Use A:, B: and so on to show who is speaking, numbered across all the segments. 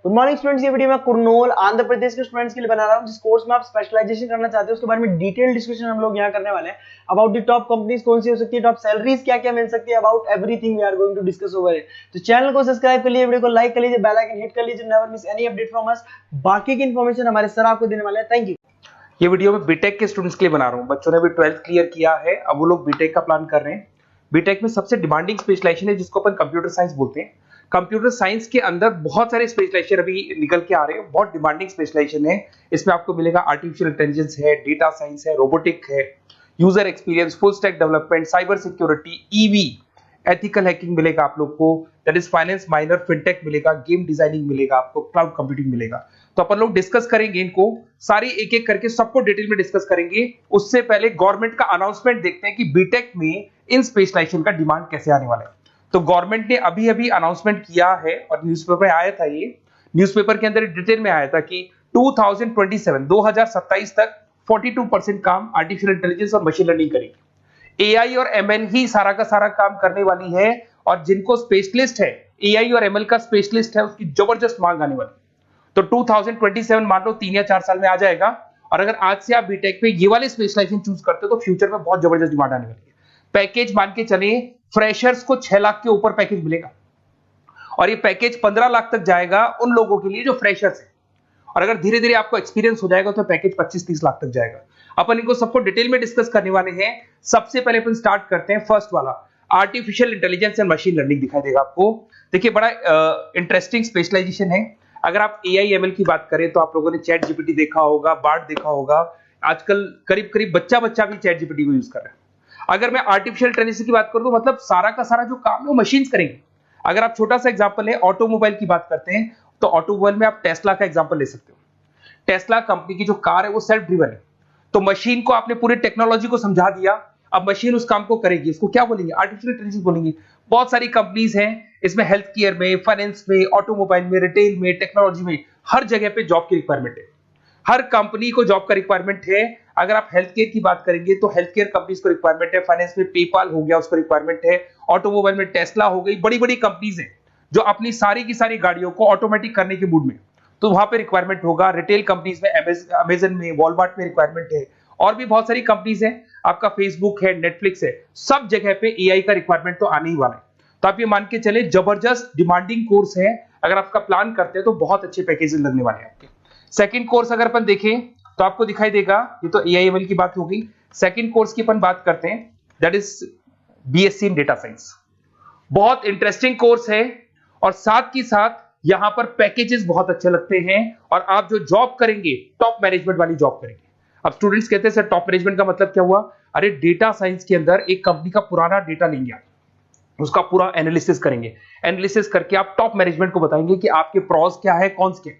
A: Good morning students, ये video मैं कुरनूल आंध्र प्रदेश के स्टूडेंट्स के लिए बना रहा हूं। जिस कोर्स में आप स्पेशलाइजेशन करना चाहते हो उसके बारे में डिटेल डिस्कशन हम लोग यहां करने वाले हैं। अबाउट द टॉप कंपनीज कौन सी हो सकती है, टॉप सैलरीज क्या क्या मिल सकती है, about everything we are going to discuss over it. तो चैनल को सब्सक्राइब कर लीजिए, वीडियो को लाइक कर लीजिए, बेल आइकन हिट कर लीजिए, never miss any update from us. बाकी की इन्फॉर्मेशन हमारे सर आपको देने वाले हैं। Thank you.
B: ये वीडियो मैं बीटेक के स्टूडेंट्स के लिए बना रहा हूँ। बच्चों ने भी 12th क्लियर किया है, अब वो लोग बीटेक का प्लान कर रहे हैं। बीटेक में सबसे डिमांडिंग स्पेशलाइजेशन है जिसको अपन कंप्यूटर साइंस बोलते हैं। कंप्यूटर साइंस के अंदर बहुत सारे स्पेशलाइजेशन अभी निकल के आ रहे हैं, बहुत डिमांडिंग स्पेशलाइजेशन है। इसमें आपको मिलेगा आर्टिफिशियल इंटेलिजेंस है, डेटा साइंस है, रोबोटिक है, user experience, full stack development, cyber security, EV, ethical hacking मिलेगा आप लोग को, that is finance minor, fintech मिलेगा, गेम डिजाइनिंग मिलेगा आपको, क्लाउड कंप्यूटिंग मिलेगा। तो अपन लोग डिस्कस करेंगे इनको सारी एक एक करके, सबको डिटेल में डिस्कस करेंगे। उससे पहले गवर्नमेंट का अनाउंसमेंट देखते हैं कि बीटेक में इन स्पेशलाइजेशन का डिमांड कैसे आने वाला है। तो गवर्नमेंट ने अभी अभी अनाउंसमेंट किया है और न्यूज़पेपर में आया था, ये न्यूज़पेपर के अंदर डिटेल में आया था कि 2027 तक 42% काम आर्टिफिशियल इंटेलिजेंस और मशीन लर्निंग करेगी। एआई और एमएल ही सारा का सारा काम करने वाली है, और जिनको स्पेशलिस्ट है, एआई और एमएल का स्पेशलिस्ट है, उसकी जबरदस्त मांग आने वाली। तो 2027 मान लो 3 या 4 साल में आ जाएगा। और अगर आज से आप बीटेक पे ये वाले स्पेशलाइजेशन चूज करते हो तो फ्यूचर में बहुत जबरदस्त डिमांड आने वाली है। पैकेज मान के चले, फ्रेशर्स को 6 लाख के ऊपर पैकेज मिलेगा, और ये पैकेज 15 लाख तक जाएगा उन लोगों के लिए जो फ्रेशर्स है। और अगर धीरे धीरे आपको एक्सपीरियंस हो जाएगा तो पैकेज 25-30 लाख तक जाएगा। अपन इनको सबको डिटेल में डिस्कस करने वाले हैं। सबसे पहले अपन स्टार्ट करते हैं फर्स्ट वाला, artificial intelligence and machine learning दिखाई देगा आपको। देखिए बड़ा इंटरेस्टिंग स्पेशलाइजेशन है। अगर आप एआई एमएल की बात करें तो आप लोगों ने चैट जीपीटी देखा होगा, बार्ड देखा होगा। आजकल करीब करीब बच्चा भी चैट जीपीटी को यूज कर रहा है। अगर मैं आर्टिफिशियल इंटेलिजेंस की बात करूं तो मतलब सारा का सारा जो काम है वो मशीन्स करेंगे। अगर आप छोटा सा एग्जांपल है, ऑटोमोबाइल की बात करते हैं तो ऑटोमोबाइल में आप टेस्ला का एग्जांपल ले सकते हो। टेस्ला कंपनी की जो कार है वो सेल्फ ड्रिवन है। तो मशीन को आपने पूरी टेक्नोलॉजी को समझा दिया, अब मशीन उस काम को करेगी। इसको क्या बोलेंगे? आर्टिफिशियल इंटेलिजेंस बोलेंगे। बहुत सारी कंपनीज हैं इसमें, हेल्थ केयर में, फाइनेंस में, ऑटोमोबाइल में, रिटेल में, टेक्नोलॉजी में, हर जगह पे जॉब की रिक्वायरमेंट है। हर कंपनी को जॉब का रिक्वायरमेंट है। अगर आप हेल्थ केयर की बात करेंगे तो हेल्थ केयर कंपनीज को रिक्वायरमेंट है, फाइनेंस में पेपाल हो गया उसको रिक्वायरमेंट है, ऑटोमोबाइल में टेस्ला हो गई, बड़ी बड़ी कंपनीज हैं जो अपनी सारी की सारी गाड़ियों को ऑटोमेटिक करने के मूड में, तो वहां पे रिक्वायरमेंट होगा। रिटेल कंपनीज में अमेजन में, वॉलमार्ट में रिक्वायरमेंट है, और भी बहुत सारी कंपनीज है, आपका फेसबुक है, नेटफ्लिक्स है, सब जगह पे एआई का रिक्वायरमेंट तो आने ही वाला है। तो आप ये मान के चले जबरदस्त डिमांडिंग कोर्स है। अगर आपका प्लान करते हैं तो बहुत अच्छे पैकेजेस लगने वाले हैं आपके। सेकंड कोर्स अगर अपन देखें तो आपको दिखाई देगा, ये तो एआईएमएल की बात हो गई। सेकंड कोर्स की अपन बात करते हैं, that is BSc in data science. बहुत इंटरेस्टिंग कोर्स है, और साथ ही साथ यहां पर पैकेजेस बहुत अच्छे लगते हैं, और आप जो जॉब करेंगे टॉप मैनेजमेंट वाली जॉब करेंगे। अब स्टूडेंट्स कहते हैं सर टॉप मैनेजमेंट का मतलब क्या हुआ? अरे डेटा साइंस के अंदर एक कंपनी का पुराना डेटा लेंगे आप, उसका पूरा एनालिसिस करेंगे। एनालिसिस करके आप टॉप मैनेजमेंट को बताएंगे कि आपके प्रॉस क्या है, कौन से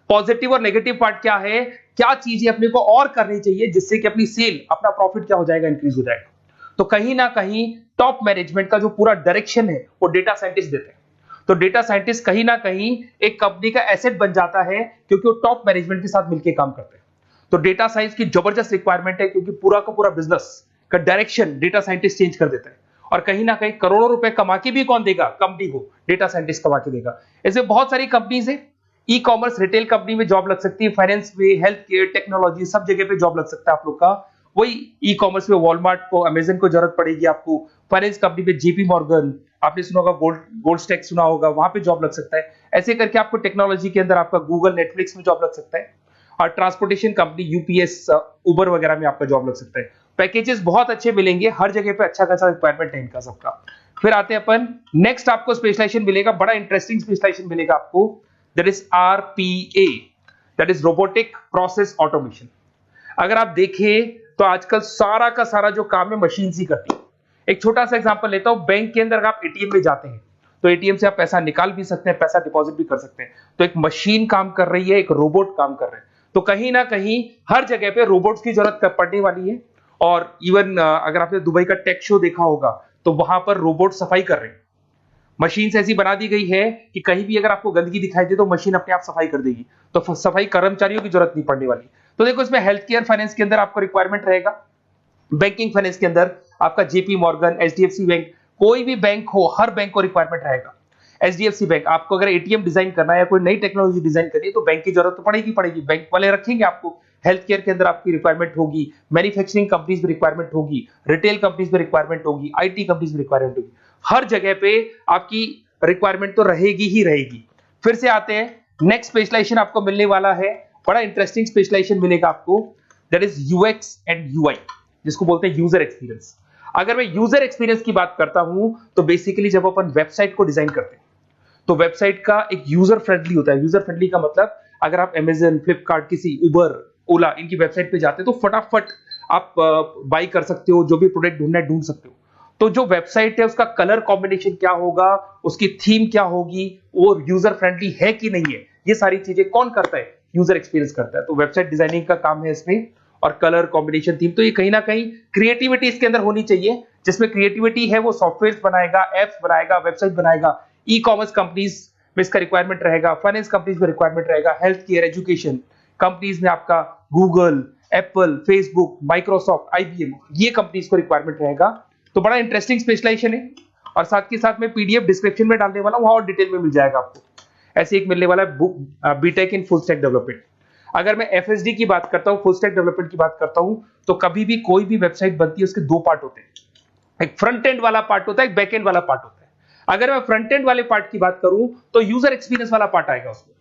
B: पॉजिटिव और नेगेटिव पार्ट क्या है, क्या चीजें अपने को और करनी चाहिए जिससे कि अपनी सेल, अपना प्रॉफिट क्या हो जाएगा, इंक्रीज हो जाएगा। तो कहीं ना कहीं टॉप मैनेजमेंट का जो पूरा डायरेक्शन है वो डेटा साइंटिस्ट देते हैं। तो डेटा साइंटिस्ट कहीं ना कहीं एक कंपनी का एसेट बन जाता है, क्योंकि वो टॉप मैनेजमेंट के साथ मिलकर काम करते हैं। तो डेटा साइंस की जबरदस्त रिक्वायरमेंट है, क्योंकि पूरा का पूरा बिजनेस का डायरेक्शन डेटा साइंटिस्ट चेंज कर देता है। और कहीं ना कहीं करोड़ों रुपए कमा के भी कौन देगा? कंपनी को डेटा साइंटिस्ट कमा के देगा। ऐसे बहुत सारी कंपनीज है, ई कॉमर्स, रिटेल कंपनी में जॉब लग सकती है, फाइनेंस में, हेल्थ केयर, टेक्नोलॉजी, सब जगह पे जॉब लग सकता है आप लोग का। वही ई कॉमर्स में वॉलमार्ट को, अमेजन को जरूरत पड़ेगी आपको। फाइनेंस कंपनी में जेपी मॉर्गन, आपने सुना होगा, गोल्ड स्टैक सुना होगा, वहां पे जॉब लग सकता है। ऐसे करके आपको टेक्नोलॉजी के अंदर आपका गूगल, नेटफ्लिक्स में जॉब लग सकता है। और ट्रांसपोर्टेशन कंपनी यूपीएस, उबर वगैरह में आपका जॉब लग सकता है। पैकेजेस बहुत अच्छे मिलेंगे, हर जगह पे अच्छा खासा रिक्वायरमेंट है इनका सबका। फिर आते हैं अपन नेक्स्ट, आपको स्पेशलाइजेशन मिलेगा, बड़ा इंटरेस्टिंग स्पेशलाइजेशन मिलेगा आपको, that is RPA, that is robotic process automation. अगर आप देखें तो आजकल सारा का सारा जो काम है मशीन ही करती है। एक छोटा सा एग्जांपल लेता हूं, बैंक के अंदर आप एटीएम में जाते हैं तो एटीएम से आप पैसा निकाल भी सकते हैं, पैसा डिपॉजिट भी कर सकते हैं। तो एक मशीन काम कर रही है, एक रोबोट काम कर रहे हैं। तो कहीं ना कहीं हर जगह पे रोबोट्स की जरूरत पड़ने वाली है। और इवन अगर आपने दुबई का टेक शो देखा होगा तो वहां पर रोबोट सफाई कर रहे हैं। मशीन ऐसी बना दी गई है कि कहीं भी अगर आपको गंदगी दिखाई दे तो मशीन अपने आप सफाई कर देगी, तो सफाई कर्मचारियों की जरूरत नहीं पड़ने वाली। तो देखो इसमें हेल्थ केयर, फाइनेंस के अंदर आपको रिक्वायरमेंट रहेगा, बैंकिंग फाइनेंस के अंदर आपका जेपी मॉर्गन, एचडीएफसी बैंक, कोई भी बैंक हो, हर बैंक को रिक्वायरमेंट रहेगा। एचडीएफसी बैंक, आपको अगर एटीएम डिजाइन करना है या कोई नई टेक्नोलॉजी डिजाइन करनी है तो बैंक की जरूरत तो पड़ेगी, बैंक वाले रखेंगे आपको। हेल्थ केयर के अंदर आपकी रिक्वायरमेंट होगी, मैन्युफैक्चरिंग कंपनीज में रिक्वायरमेंट होगी, रिटेल कंपनीज में रिक्वायरमेंट होगी, आईटी कंपनीज में रिक्वायरमेंट होगी, हर जगह पे आपकी रिक्वायरमेंट तो रहेगी ही रहेगी। फिर से आते हैं, नेक्स्ट स्पेशलाइजेशन आपको मिलने वाला है, बड़ा इंटरेस्टिंग स्पेशलाइजेशन मिलेगा आपको, that is UX and UI, जिसको बोलते हैं यूजर एक्सपीरियंस। अगर मैं यूजर एक्सपीरियंस की बात करता हूं तो बेसिकली जब अपन वेबसाइट को डिजाइन करते हैं तो वेबसाइट का एक यूजर फ्रेंडली होता है। यूजर फ्रेंडली का मतलब अगर आप अमेजन, फ्लिपकार्ट, किसी उबर, ओला इनकी वेबसाइट पे जाते हैं तो फटाफट आप बाई कर सकते हो, जो भी प्रोडक्ट ढूंढना है ढूंढ सकते हो। तो जो वेबसाइट है उसका कलर कॉम्बिनेशन क्या होगा, उसकी थीम क्या होगी, वो यूजर फ्रेंडली है कि नहीं है, ये सारी चीजें कौन करता है, यूजर एक्सपीरियंस करता है। तो वेबसाइट डिजाइनिंग का काम है इसमें, और कलर कॉम्बिनेशन, थीम, तो ये कहीं ना कहीं क्रिएटिविटी इसके अंदर होनी चाहिए। जिसमें क्रिएटिविटी है वो सॉफ्टवेयर बनाएगा, एप्स बनाएगा, वेबसाइट बनाएगा, ई कॉमर्स कंपनीज में इसका रिक्वायरमेंट रहेगा, फाइनेंस कंपनीज में रिक्वायरमेंट रहेगा, हेल्थ केयर, एजुकेशन कंपनीज में आपका Google, Apple, Facebook, Microsoft, IBM, ये कंपनीज को रिक्वायरमेंट रहेगा। तो बड़ा इंटरेस्टिंग स्पेशलाइजेशन है, और साथ के साथ में पीडीएफ डिस्क्रिप्शन में डाल देने वाला हूं, और डिटेल में मिल जाएगा आपको। ऐसे एक मिलने वाला है book, BTech in full stack development. अगर मैं एफएसडी की बात करता हूं, फुल स्टैक डेवलपमेंट की बात करता हूं, तो कभी भी कोई भी वेबसाइट बनती है उसके दो पार्ट होते हैं, एक फ्रंट एंड वाला पार्ट होता है, एक बैक एंड वाला पार्ट होता है। अगर मैं फ्रंट एंड वाले पार्ट की बात करूं तो यूजर एक्सपीरियंस वाला पार्ट आएगा उसमें।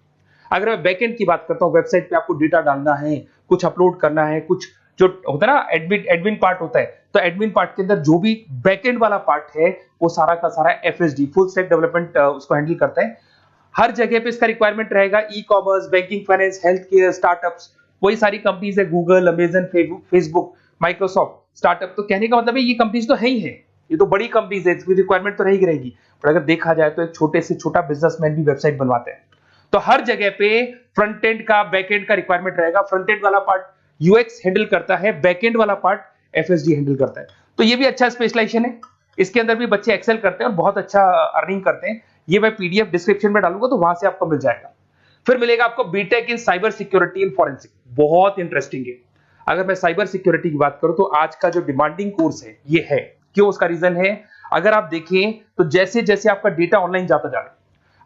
B: अगर मैं बैक एंड की बात करता हूं, वेबसाइट पे आपको डेटा डालना है, कुछ अपलोड करना है, कुछ जो होता है ना एडमिन पार्ट होता है, तो एडमिन पार्ट के अंदर जो भी बैक एंड वाला पार्ट है वो सारा का सारा एफएसडी, फुल स्टैक डेवलपमेंट, उसको हैंडल करता है। हर जगह पे इसका रिक्वायरमेंट रहेगा, e commerce, banking, finance, health care, startups, वही सारी कंपनीज है, Google, Amazon, Facebook, Microsoft, startup. तो कहने का मतलब है ये कंपनीज तो है ही है, ये तो बड़ी कंपनीज है, इसकी रिक्वायरमेंट तो रहेगी। पर अगर देखा जाए तो एक छोटे से छोटा बिजनेसमैन भी वेबसाइट बनवाते हैं। तो हर जगह पे फ्रंट एंड का, बैक एंड का रिक्वायरमेंट रहेगा। फ्रंट एंड वाला पार्ट यूएक्स हैंडल करता है, बैक एंड वाला पार्ट एफएसडी हैंडल करता है। तो ये भी अच्छा स्पेशलाइजेशन है, इसके अंदर भी बच्चे एक्सेल करते हैं और बहुत अच्छा अर्निंग करते हैं। ये मैं पीडीएफ डिस्क्रिप्शन में डालूंगा तो वहां से आपको मिल जाएगा। फिर मिलेगा आपको BTech in cyber security and forensic, बहुत इंटरेस्टिंग है। अगर मैं साइबर सिक्योरिटी की बात करूं तो आज का जो डिमांडिंग कोर्स है ये है, क्यों, उसका रीजन है, अगर आप देखें तो जैसे जैसे आपका डेटा ऑनलाइन जाता जा रहा है,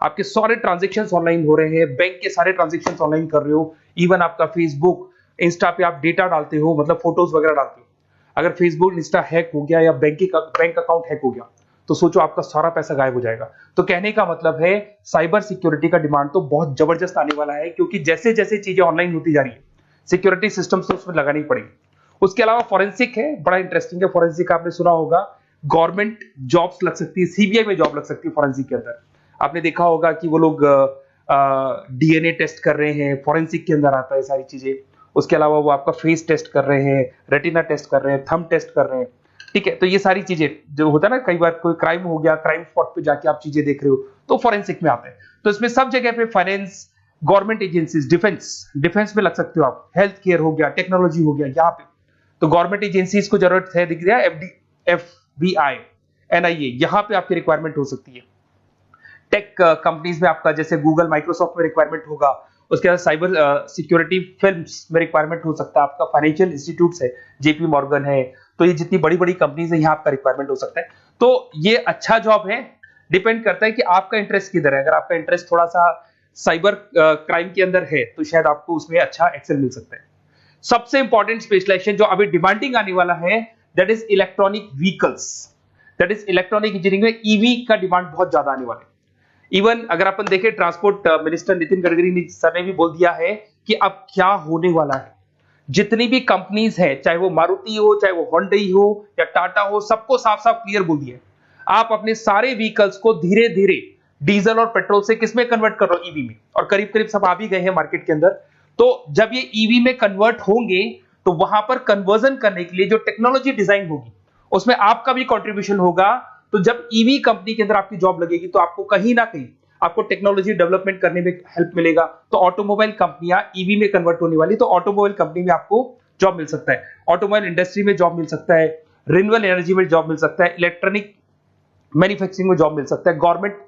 B: आपके सारे ट्रांजेक्शंस ऑनलाइन हो रहे हैं, बैंक के सारे ट्रांजेक्शंस ऑनलाइन कर रहे हो, इवन आपका फेसबुक, इंस्टा पे आप डेटा डालते हो, मतलब फोटोज वगैरह डालते हो। अगर फेसबुक, इंस्टा हैक हो गया या बैंक अकाउंट हैक हो गया तो सोचो आपका सारा पैसा गायब हो जाएगा। तो कहने का मतलब है साइबर सिक्योरिटी का डिमांड तो बहुत जबरदस्त आने वाला है, क्योंकि जैसे जैसे चीजें ऑनलाइन होती जा रही है सिक्योरिटी सिस्टम्स तो उसमें लगानी पड़ेगी। उसके अलावा फॉरेंसिक है, बड़ा इंटरेस्टिंग है। फॉरेंसिक आपने सुना होगा, गवर्नमेंट जॉब्स लग सकती है, सीबीआई में जॉब लग सकती है फॉरेंसिक के अंदर। आपने देखा होगा कि वो लोग डीएनए टेस्ट कर रहे हैं, फॉरेंसिक के अंदर आता है सारी चीजें। उसके अलावा वो आपका फेस टेस्ट कर रहे हैं, रेटिना टेस्ट कर रहे हैं, थंब टेस्ट कर रहे हैं, ठीक है। तो ये सारी चीजें जो होता है ना, कई बार कोई क्राइम हो गया, क्राइम स्पॉट पे जाके आप चीजें देख रहे हो तो फॉरेंसिक में आते हैं। तो इसमें सब जगह पे फाइनेंस, गवर्नमेंट एजेंसीज, डिफेंस में लग सकते हो आप, हेल्थ केयर हो गया, टेक्नोलॉजी हो गया, यहाँ पे तो गवर्नमेंट एजेंसीज को जरूरत है, दिख रहा है, एफबीआई, एनआईए, यहाँ पे आपकी रिक्वायरमेंट हो सकती है। टेक कंपनीज में आपका जैसे गूगल, माइक्रोसॉफ्ट में रिक्वायरमेंट होगा। उसके बाद साइबर सिक्योरिटी फिल्म्स में रिक्वायरमेंट हो सकता है आपका, फाइनेंशियल इंस्टीट्यूट्स है, जेपी मॉर्गन है, तो ये जितनी बड़ी बड़ी कंपनीज है यहाँ आपका रिक्वायरमेंट हो सकता है। तो ये अच्छा जॉब है, डिपेंड करता है कि आपका इंटरेस्ट किधर है। अगर आपका इंटरेस्ट थोड़ा सा साइबर क्राइम के अंदर है तो शायद आपको उसमें अच्छा एक्सेल मिल सकता है। सबसे इंपॉर्टेंट स्पेशलाइजेशन जो अभी डिमांडिंग आने वाला है, that is electronic vehicles, that is electronic engineering में ईवी का डिमांड बहुत ज्यादा आने वाला है। इवन अगर अपन देखें, transport minister Nitin Gadkari sir ने भी बोल दिया है कि अब क्या होने वाला है, जितनी भी कंपनीज है, चाहे वो मारुति हो, चाहे वो होंडई हो या टाटा हो, सबको साफ साफ क्लियर बोल दिया, आप अपने सारे व्हीकल्स को धीरे धीरे डीजल और पेट्रोल से किसमें कन्वर्ट कर रहे हो, ईवी में। और करीब करीब सब आ भी गए हैं मार्केट के अंदर। तो जब ये ईवी में कन्वर्ट होंगे तो वहां पर कन्वर्जन करने के लिए जो टेक्नोलॉजी डिजाइन होगी उसमें आपका भी कंट्रीब्यूशन होगा। तो जब ईवी कंपनी के अंदर आपकी जॉब लगेगी तो आपको कहीं ना कहीं आपको टेक्नोलॉजी डेवलपमेंट करने में हेल्प मिलेगा। तो ऑटोमोबाइल कंपनियां ईवी में कन्वर्ट होने वाली, तो ऑटोमोबाइल कंपनी में आपको जॉब मिल सकता है, ऑटोमोबाइल इंडस्ट्री में जॉब मिल सकता है, रिन्यूएबल एनर्जी में जॉब मिल सकता है, इलेक्ट्रॉनिक मैन्युफैक्चरिंग में जॉब मिल सकता है, गवर्नमेंट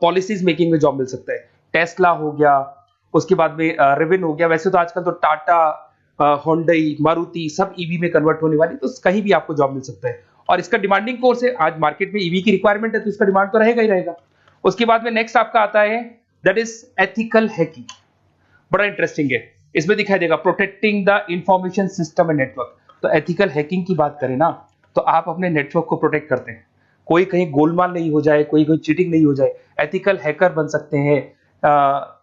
B: पॉलिसीज मेकिंग में जॉब मिल सकता है, टेस्ला हो गया, उसके बाद में रिविन हो गया। वैसे तो आजकल तो टाटा, होंडई, मारुति सब ईवी में कन्वर्ट होने वाली, तो कहीं भी आपको जॉब मिल सकता है। और इसका डिमांडिंग कोर्स है, आज मार्केट में ईवी की रिक्वायरमेंट है तो इसका डिमांड तो रहेगा ही रहेगा। उसके बाद में नेक्स्ट आपका आता है दैट इज एथिकल हैकिंग। बड़ा इंटरेस्टिंग है, इसमें दिखाई देगा protecting the information system and network. तो एथिकल हैकिंग की बात करें ना, तो आप अपने नेटवर्क को प्रोटेक्ट करते हैं, कोई कहीं गोलमाल नहीं हो जाए, कोई चीटिंग नहीं हो जाए। एथिकल हैकर बन सकते हैं,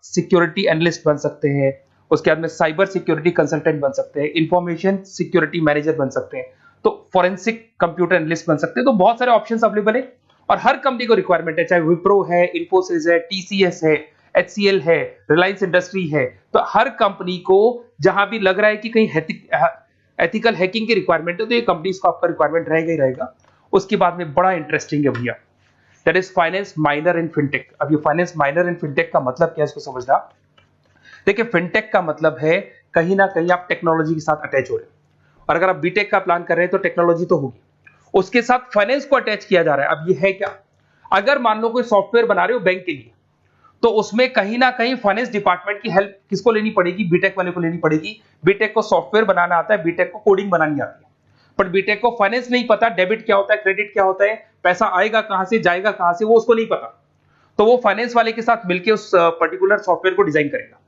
B: सिक्योरिटी एनालिस्ट बन सकते हैं, उसके बाद में साइबर सिक्योरिटी कंसल्टेंट बन सकते हैं, इंफॉर्मेशन सिक्योरिटी मैनेजर बन सकते हैं, तो फोरेंसिक कंप्यूटर एनालिस्ट बन सकते हैं। तो बहुत सारे ऑप्शंस अवेलेबल है और हर कंपनी को रिक्वायरमेंट है, चाहे विप्रो है, इन्फोसिस है, टीसीएस है, HCL है, रिलायंस इंडस्ट्री है। तो हर कंपनी को जहां भी लग रहा है कि कहीं एथिकल हैकिंग की रिक्वायरमेंट है, तो ये कंपनीज को आपका रिक्वायरमेंट रहेगा ही रहेगा। उसके बाद में बड़ा इंटरेस्टिंग है भैया, that is finance minor in fintech. अब ये फाइनेंस माइनर इन फिनटेक का मतलब क्या है, इसको समझना। देखिए, फिनटेक का मतलब है कहीं ना कहीं आप टेक्नोलॉजी के साथ अटैच हो रहे हैं, और अगर आप बीटेक का प्लान कर रहे हैं तो टेक्नोलॉजी तो होगी, उसके साथ फाइनेंस को अटैच किया जा रहा है। अब ये है क्या, अगर मान लो कोई सॉफ्टवेयर बना रहे हो बैंक के लिए, तो उसमें कहीं ना कहीं फाइनेंस डिपार्टमेंट की हेल्प किसको लेनी पड़ेगी, बीटेक वाले को लेनी पड़ेगी। बीटेक को सॉफ्टवेयर बनाना आता है, बीटेक को कोडिंग बनानी आती है, बट बीटेक को फाइनेंस नहीं पता, डेबिट क्या होता है, क्रेडिट क्या होता है, पैसा आएगा कहां से, जाएगा कहां से, वो उसको नहीं पता। तो वो फाइनेंस वाले के साथ मिलकर उस पर्टिकुलर सॉफ्टवेयर को डिजाइन करेगा।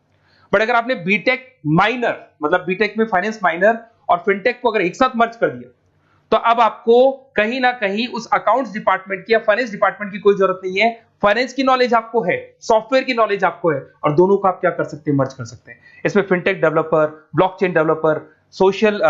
B: बट अगर आपने बीटेक माइनर, मतलब बीटेक में फाइनेंस माइनर और फिनटेक को अगर एक साथ मर्ज कर दिया, तो अब आपको कहीं ना कहीं उस अकाउंट्स डिपार्टमेंट की या फाइनेंस डिपार्टमेंट की कोई जरूरत नहीं है। फाइनेंस की नॉलेज आपको है, सॉफ्टवेयर की नॉलेज आपको है, और दोनों को आप क्या कर सकते हैं, मर्ज कर सकते हैं। इसमें fintech developer, blockchain developer, social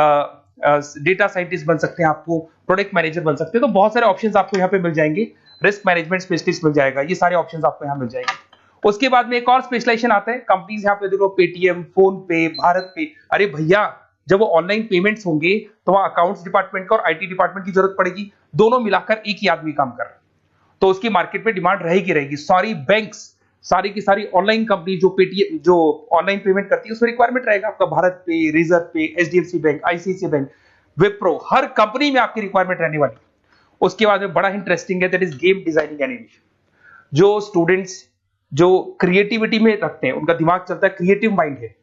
B: data scientist बन सकते हैं, आपको प्रोडक्ट मैनेजर बन सकते हैं। तो बहुत सारे ऑप्शंस आपको यहाँ पे मिल जाएंगे, रिस्क मैनेजमेंट स्पेशलिस्ट मिल जाएगा, ये सारे ऑप्शंस आपको यहाँ मिल जाएंगे। उसके बाद में एक और स्पेशलाइजेशन आता है, कंपनीज यहाँ पे देखो, पेटीएम, फोन पे, भारत पे। अरे भैया, जब वो ऑनलाइन पेमेंट्स होंगे तो वहां अकाउंट्स डिपार्टमेंट का और आईटी डिपार्टमेंट की जरूरत पड़ेगी, दोनों मिलाकर एक ही आदमी काम कर रहा है, तो उसकी मार्केट में डिमांड रहेगी रहेगी। सारी बैंक्स, सारी की सारी ऑनलाइन कंपनी जो पेटीएम, जो ऑनलाइन पेमेंट करती है, उसमें रिक्वायरमेंट रहेगा आपका भारत पे, Razorpay, HDFC bank, ICICI bank, Wipro, हर कंपनी में आपकी रिक्वायरमेंट रहने वाली। उसके बाद में बड़ा इंटरेस्टिंग है, that is game designing animation. जो स्टूडेंट्स जो क्रिएटिविटी में रखते हैं, उनका दिमाग चलता है, क्रिएटिव माइंड है,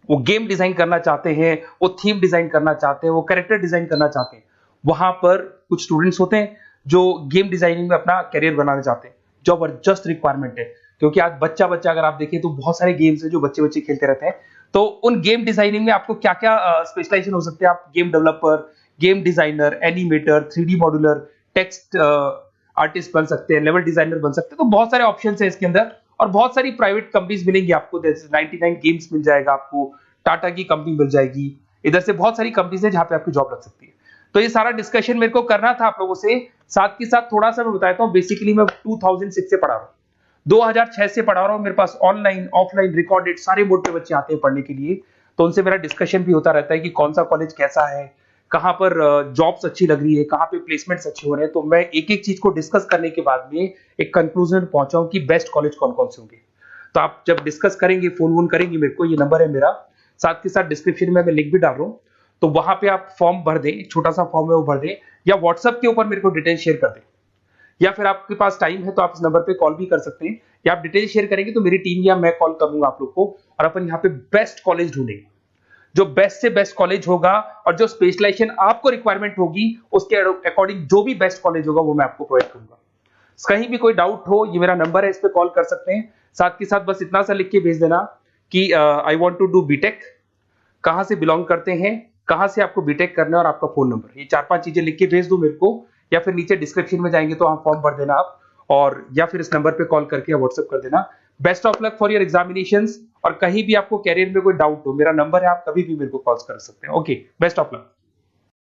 B: वो गेम डिजाइन करना चाहते हैं, वो थीम डिजाइन करना चाहते हैं, वो कैरेक्टर डिजाइन करना चाहते हैं, वहां पर कुछ स्टूडेंट्स होते हैं जो गेम डिजाइनिंग में अपना कैरियर बनाना चाहते हैं। जबरदस्त रिक्वायरमेंट है, क्योंकि आज बच्चा अगर आप देखें तो बहुत सारे गेम्स हैं जो बच्चे खेलते रहते हैं। तो उन गेम डिजाइनिंग में आपको क्या क्या स्पेशलाइजेशन हो सकते हैं, आप game developer, game designer, animator, 3D modular, text artist बन सकते हैं, लेवल डिजाइनर बन सकते हैं। तो बहुत सारे ऑप्शन है इसके अंदर, और बहुत सारी प्राइवेट कंपनीज मिलेंगी आपको, जैसे 99 गेम्स मिल जाएगा आपको, टाटा की कंपनी मिल जाएगी, इधर से बहुत सारी कंपनीज है जहां पे आपकी जॉब लग सकती है। तो ये सारा डिस्कशन मेरे को करना था आप लोगों से, साथ के साथ थोड़ा सा मैं बताता हूँ। बेसिकली मैं 2006 से पढ़ा रहा हूँ, 2006 से पढ़ा रहा हूँ। मेरे पास ऑनलाइन, ऑफलाइन, रिकॉर्डेड सारे मोड पे बच्चे आते हैं पढ़ने के लिए, तो उनसे मेरा डिस्कशन भी होता रहता है कि कौन सा कॉलेज कैसा है, कहां पर जॉब्स अच्छी लग रही है, कहां पे प्लेसमेंट्स अच्छे हो रहे हैं। तो मैं एक एक चीज को डिस्कस करने के बाद में एक कंक्लूजन पहुंचा हूं कि बेस्ट कॉलेज कौन कौन से होंगे। तो आप जब डिस्कस करेंगे, फोन वोन करेंगे मेरे को, ये नंबर है मेरा, साथ के साथ डिस्क्रिप्शन में मैं लिंक भी डाल रहा हूँ, तो वहां पे आप फॉर्म भर दें, एक छोटा सा फॉर्म है वो भर दें, या व्हाट्सएप के ऊपर मेरे को डिटेल शेयर कर दें, या फिर आपके पास टाइम है तो आप इस नंबर पे कॉल भी कर सकते हैं, या आप डिटेल शेयर करेंगे तो मेरी टीम या मैं कॉल करूंगा आप लोग को, और अपन यहाँ पे बेस्ट कॉलेज ढूंढेंगे, जो बेस्ट से बेस्ट कॉलेज होगा, और जो स्पेशलाइजेशन आपको रिक्वायरमेंट होगी उसके अकॉर्डिंग जो भी बेस्ट कॉलेज होगा वो मैं आपको प्रोवाइड करूंगा। कहीं भी कोई डाउट हो, ये मेरा नंबर है, इस पे कॉल कर सकते हैं। साथ के साथ बस इतना सा लिख के भेज देना कि I want to do BTech, कहां से बिलोंग करते हैं, कहां से आपको बीटेक करना है, और आपका फोन नंबर, ये 4-5 चीजें लिख के भेज दो मेरे को, या फिर नीचे डिस्क्रिप्शन में जाएंगे तो वहां फॉर्म भर देना आप, और या फिर इस नंबर पे कॉल करके या व्हाट्सएप कर देना। Best of luck for your examinations, और कहीं भी आपको कैरियर में कोई डाउट हो, मेरा नंबर है, आप कभी भी मेरे को कॉल कर सकते हैं। Okay, best of luck.